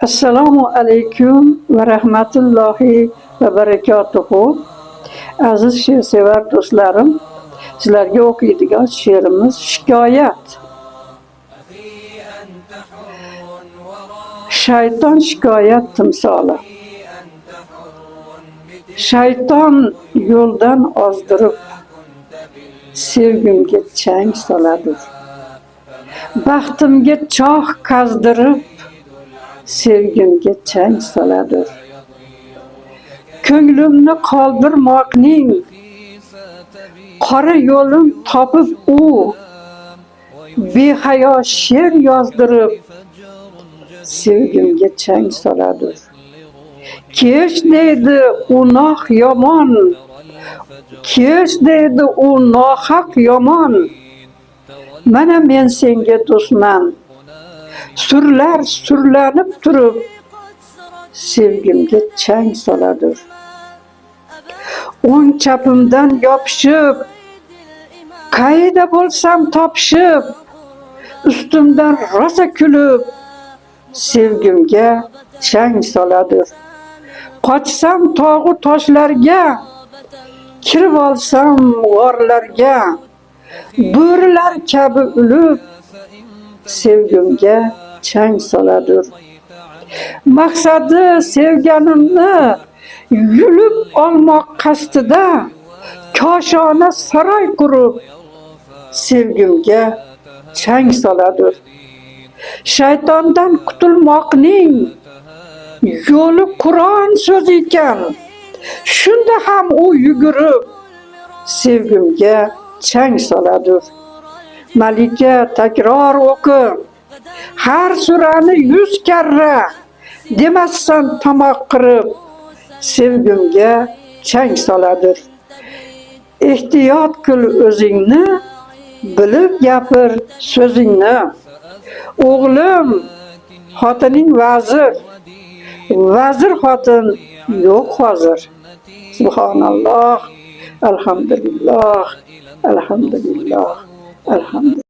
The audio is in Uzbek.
Assalomu alaykum va rahmatullohi va barakatuhu. Aziz she'rsevar do'stlarim, sizlarga o'qiydigan she'rimiz Shikoyat. Shayton shikoyat timsoli. Shayton yo'ldan ozdirib, sevgimga chang soladi. Baxtimga choh qazdirib, sevgimga chang soladi. Ko'nglimni qoldirmoqning qora yo'lin topib u behayo she'r yozdirib, sevgimga chang soladi. Kech deydi u noh yomon, kech deydi u nohaq yomon. Mana men senga do'stman, surlar surlanib turib, sevgimga chang soladi. O'ng chapimdan yopishib, qayda bo'lsam topishib, ustimdan rosa kulib, sevgimga chang soladi. Qochsam tog'u toshlarga, kirib olsam g'orlarga, bo'rilar kabi ulib, sevgimga chang soladi. Maqsadi sevganimni yulib olmoq qasdida, koshona saroy qurib, sevgimga chang soladi. Shaytondan qutulmoqning yo'li Qur'on so'zi ekan, shunda ham u yugurib, sevgimga chang soladi. Malika takror o'qi, har surani 100 karra, demasdan tomoq qirib, sevgimga chang soladi. Ehtiyot qil o'zingni, bilib gapir so'zingni. O'g'lim, xotining vazir, vazir xotin yo'q hozir. Subhanalloh, alhamdulillah, alhamdulillah, alhamdulillah.